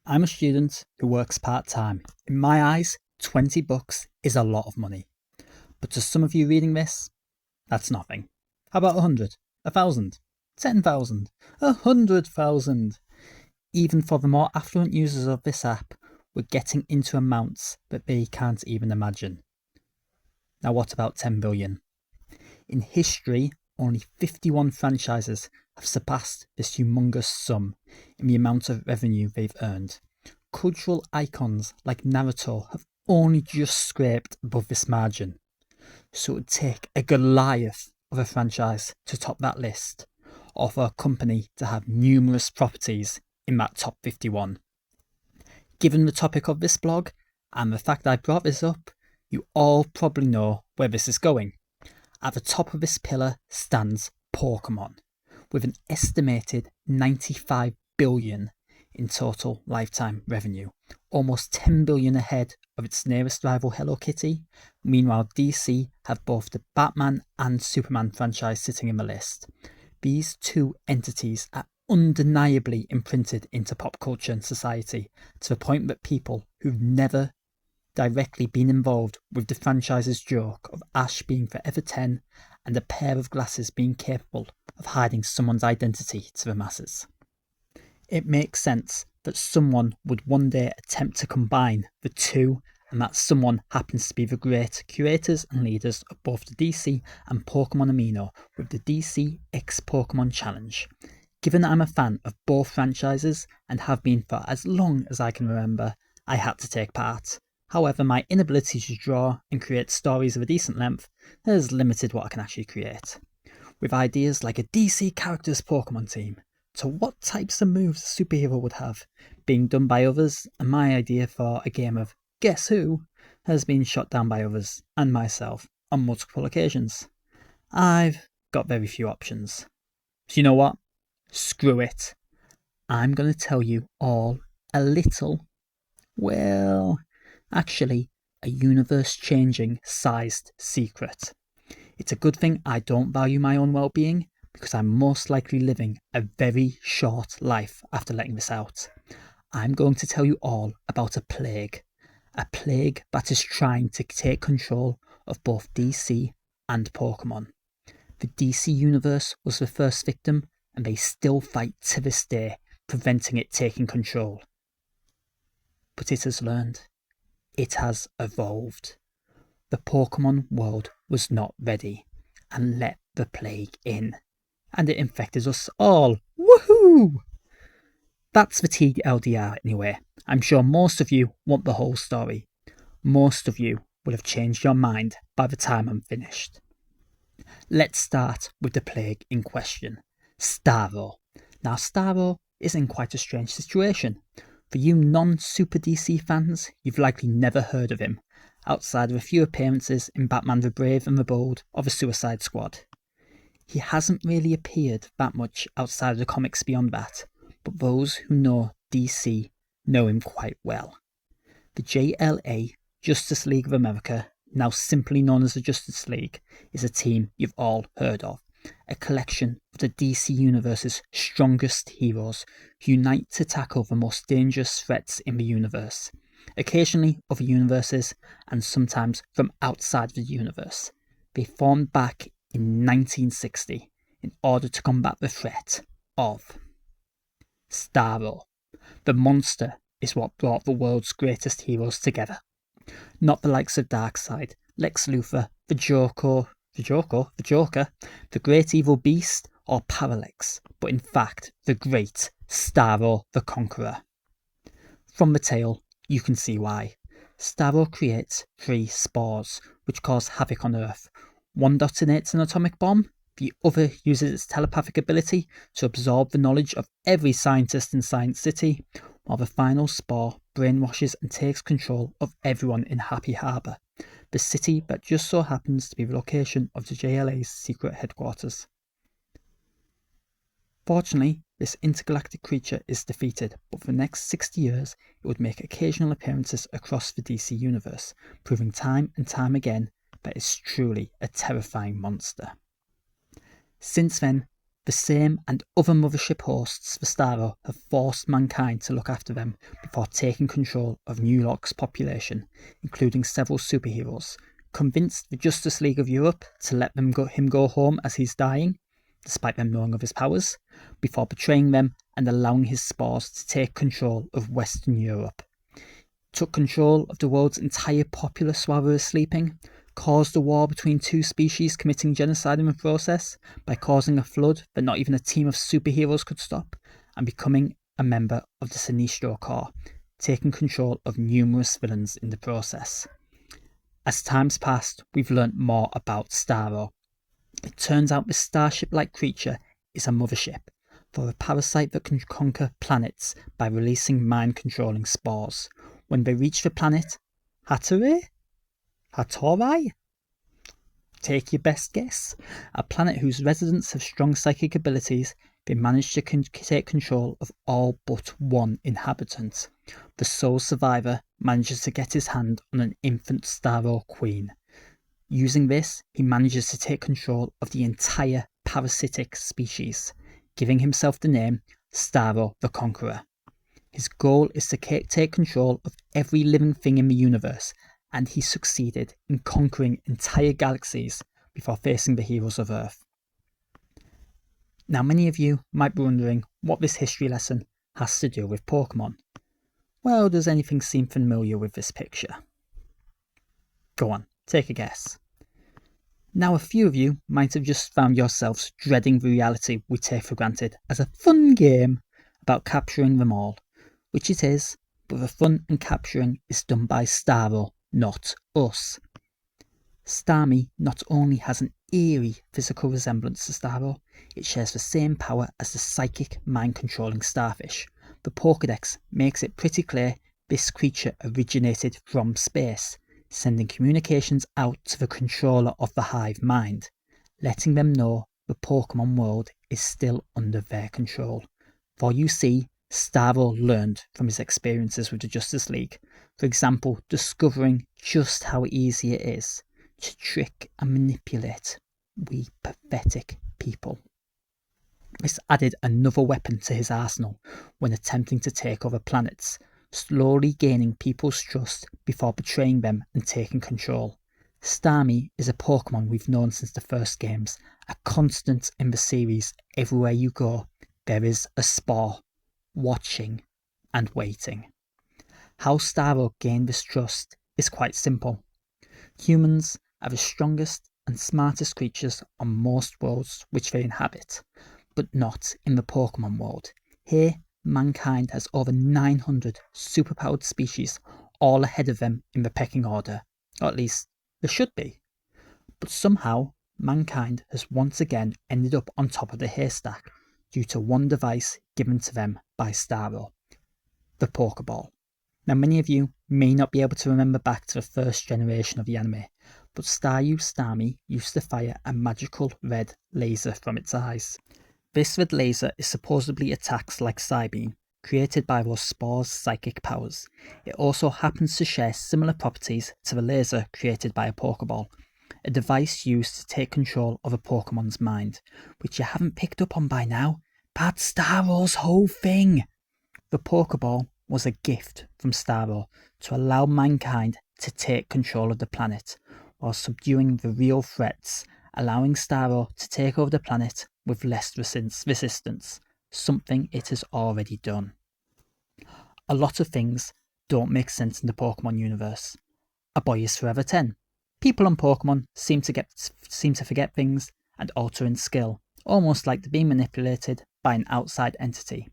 I'm a student who works part-time. In my eyes, 20 bucks is a lot of money. But to some of you reading this, that's nothing. How about 100? 1,000? 10,000? 100,000? Even for the more affluent users of this app, we're getting into amounts that they can't even imagine. Now what about 10 billion? In history, only 51 franchises have surpassed this humongous sum in the amount of revenue they've earned. Cultural icons like Naruto have only just scraped above this margin. So it would take a Goliath of a franchise to top that list, or for a company to have numerous properties in that top 51. Given the topic of this blog, and the fact I brought this up, you all probably know where this is going. At the top of this pillar stands Pokemon, with an estimated 95 billion in total lifetime revenue, almost 10 billion ahead of its nearest rival Hello Kitty. Meanwhile, DC have both the Batman and Superman franchise sitting in the list. These two entities are undeniably imprinted into pop culture and society, to the point that people who've never directly been involved with the franchise's joke of Ash being forever 10 and a pair of glasses being capable of hiding someone's identity to the masses. It makes sense that someone would one day attempt to combine the two, and that someone happens to be the great curators and leaders of both the DC and Pokemon Amino with the DCxPokemon Challenge. Given that I'm a fan of both franchises and have been for as long as I can remember, I had to take part. However, my inability to draw and create stories of a decent length has limited what I can actually create. With ideas like a DC character's Pokemon team, to what types of moves a superhero would have, being done by others, and my idea for a game of Guess Who has been shot down by others and myself on multiple occasions. I've got very few options. So you know what? Screw it. I'm going to tell you all a little, well, actually, a universe-changing sized secret. It's a good thing I don't value my own well-being, because I'm most likely living a very short life after letting this out. I'm going to tell you all about a plague that is trying to take control of both DC and Pokemon. The DC universe was the first victim, and they still fight to this day, preventing it taking control. But it has learned. It has evolved. The Pokemon world was not ready and let the plague in, and it infected us all. Woohoo! That's the TLDR anyway. I'm sure most of you want the whole story. Most of you will have changed your mind by the time I'm finished. Let's start with the plague in question, Starro. Now, Starro is in quite a strange situation. For you non-Super DC fans, you've likely never heard of him, outside of a few appearances in Batman the Brave and the Bold or the Suicide Squad. He hasn't really appeared that much outside of the comics beyond that, but those who know DC know him quite well. The JLA, Justice League of America, now simply known as the Justice League, is a team you've all heard of. A collection of the DC Universe's strongest heroes who unite to tackle the most dangerous threats in the universe, occasionally other universes and sometimes from outside the universe. They formed back in 1960 in order to combat the threat of Starro. The monster is what brought the world's greatest heroes together. Not the likes of Darkseid, Lex Luthor, the Joker, the Great Evil Beast, or Parallax, but in fact the great Starro the Conqueror. From the tale, you can see why. Starro creates 3 spores, which cause havoc on Earth. One detonates an atomic bomb, the other uses its telepathic ability to absorb the knowledge of every scientist in Science City, while the final spore brainwashes and takes control of everyone in Happy Harbor, the city that just so happens to be the location of the JLA's secret headquarters. Fortunately, this intergalactic creature is defeated, but for the next 60 years it would make occasional appearances across the DC universe, proving time and time again that it's truly a terrifying monster. Since then, The same and other mothership hosts for Starro have forced mankind to look after them before taking control of New York's population, including several superheroes, convinced the Justice League of Europe to let him go home as he's dying, despite them knowing of his powers, before betraying them and allowing his spores to take control of Western Europe. Took control of the world's entire populace while we were sleeping, caused a war between two species committing genocide in the process by causing a flood that not even a team of superheroes could stop, and becoming a member of the Sinestro Corps, taking control of numerous villains in the process. As time's passed, we've learnt more about Starro. It turns out this starship-like creature is a mothership for a parasite that can conquer planets by releasing mind-controlling spores. When they reach the planet Hatorai? Take your best guess. A planet whose residents have strong psychic abilities, they manage to take control of all but one inhabitant. The sole survivor manages to get his hand on an infant Starro queen. Using this, he manages to take control of the entire parasitic species, giving himself the name Starro the Conqueror. His goal is to take control of every living thing in the universe, and he succeeded in conquering entire galaxies before facing the heroes of Earth. Now, many of you might be wondering what this history lesson has to do with Pokemon. Well, does anything seem familiar with this picture? Go on, take a guess. Now, a few of you might have just found yourselves dreading the reality we take for granted as a fun game about capturing them all, which it is, but the fun and capturing is done by Starro, not us. Starmie not only has an eerie physical resemblance to Starro, it shares the same power as the psychic mind-controlling starfish. The Pokédex makes it pretty clear this creature originated from space, sending communications out to the controller of the hive mind, letting them know the Pokemon world is still under their control. For you see, Starro learned from his experiences with the Justice League, for example, discovering just how easy it is to trick and manipulate we pathetic people. This added another weapon to his arsenal when attempting to take over planets, slowly gaining people's trust before betraying them and taking control. Starmie is a Pokemon we've known since the first games, a constant in the series. Everywhere you go, there is a spore, watching and waiting. How Starro gained this trust is quite simple. Humans are the strongest and smartest creatures on most worlds which they inhabit, but not in the Pokemon world. Here, mankind has over 900 superpowered species, all ahead of them in the pecking order, or at least there should be. But somehow, mankind has once again ended up on top of the haystack due to one device given to them by Starro, the Pokeball. Now, many of you may not be able to remember back to the first generation of the anime, but Starmie used to fire a magical red laser from its eyes. This red laser is supposedly attacks like Psybeam, created by those spores' psychic powers. It also happens to share similar properties to the laser created by a Pokeball, a device used to take control of a Pokemon's mind, which you haven't picked up on by now. That's Starro's whole thing! The Pokeball was a gift from Starro to allow mankind to take control of the planet, while subduing the real threats, allowing Starro to take over the planet with less resistance, something it has already done. A lot of things don't make sense in the Pokemon universe. A boy is forever 10. People on Pokemon seem to forget things and alter in skill, almost like they're being manipulated by an outside entity.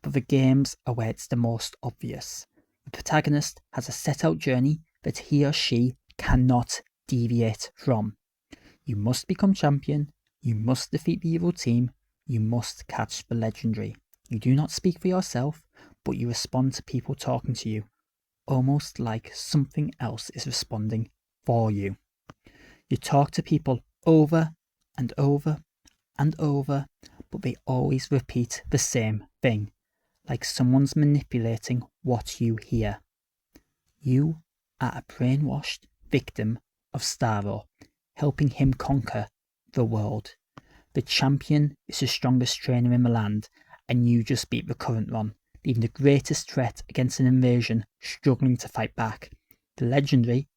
But the games are where it's the most obvious. The protagonist has a set-out journey that he or she cannot deviate from. You must become champion, you must defeat the evil team, you must catch the legendary. You do not speak for yourself, but you respond to people talking to you, almost like something else is responding for you. You talk to people over and over and over, but they always repeat the same thing, like someone's manipulating what you hear. You are a brainwashed victim of Starro, helping him conquer the world. The champion is the strongest trainer in the land, and you just beat the current one, leaving the greatest threat against an invasion struggling to fight back. The legendary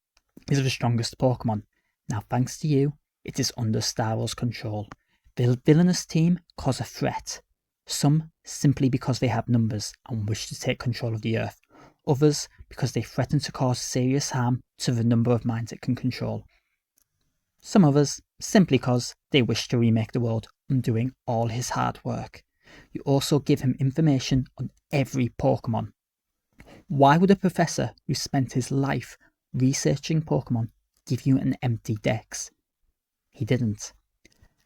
is the strongest Pokemon. Now, thanks to you, it is under Starro's control. The villainous team cause a threat. Some simply because they have numbers and wish to take control of the Earth. Others because they threaten to cause serious harm to the number of minds it can control. Some others simply because they wish to remake the world, undoing all his hard work. You also give him information on every Pokemon. Why would a professor who spent his life researching Pokemon give you an empty dex? He didn't.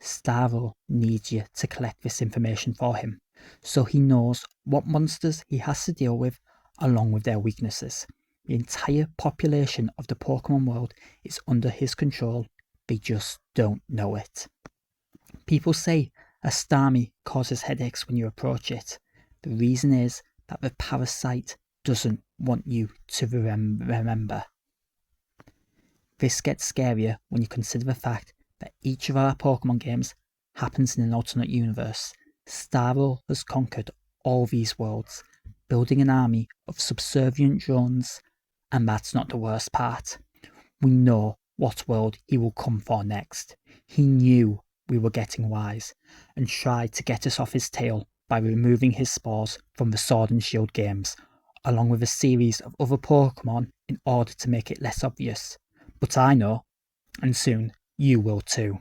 Starro needs you to collect this information for him, so he knows what monsters he has to deal with along with their weaknesses. The entire population of the Pokemon world is under his control, they just don't know it. People say a Starmie causes headaches when you approach it. The reason is that the parasite doesn't want you to remember. This gets scarier when you consider the fact that each of our Pokemon games happens in an alternate universe. Starro has conquered all these worlds, building an army of subservient drones, and that's not the worst part. We know what world he will come for next. He knew we were getting wise, and tried to get us off his tail by removing his spores from the Sword and Shield games, along with a series of other Pokemon in order to make it less obvious. But I know, and soon you will too.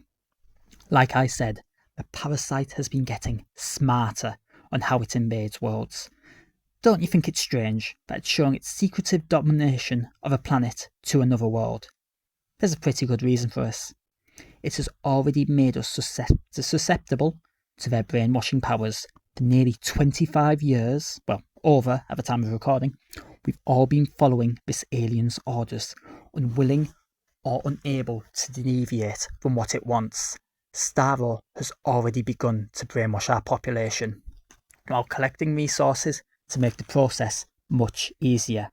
Like I said, the parasite has been getting smarter on how it invades worlds. Don't you think it's strange that it's showing its secretive domination of a planet to another world? There's a pretty good reason for this. It has already made us susceptible to their brainwashing powers. For nearly 25 years, well, over at the time of recording, we've all been following this alien's orders, unwilling or unable to deviate from what it wants. Starro has already begun to brainwash our population, while collecting resources to make the process much easier.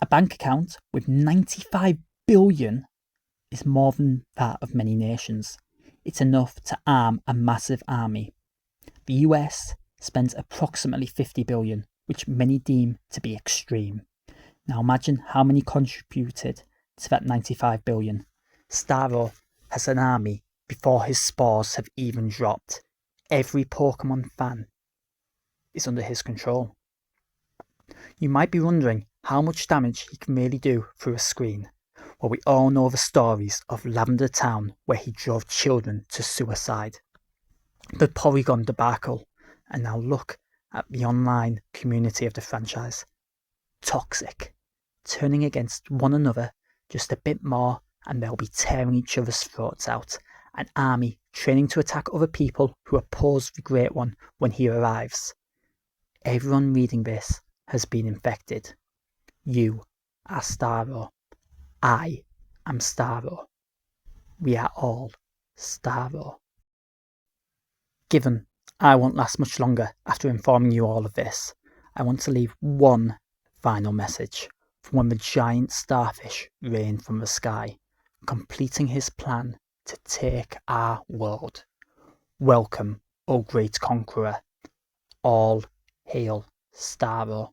A bank account with 95 billion is more than that of many nations. It's enough to arm a massive army. The US spends approximately 50 billion, which many deem to be extreme. Now imagine how many contributed to that 95 billion. Starro has an army before his spores have even dropped. Every Pokemon fan is under his control. You might be wondering how much damage he can really do through a screen. Well, we all know the stories of Lavender Town where he drove children to suicide. The Porygon debacle, and now look at the online community of the franchise. Toxic, turning against one another just a bit more and they'll be tearing each other's throats out. An army training to attack other people who oppose the Great One when he arrives. Everyone reading this has been infected. You are Starro. I am Starro. We are all Starro. Given I won't last much longer after informing you all of this, I want to leave one final message from when the giant starfish rained from the sky, completing his plan to take our world. Welcome, O great conqueror. All hail Starro.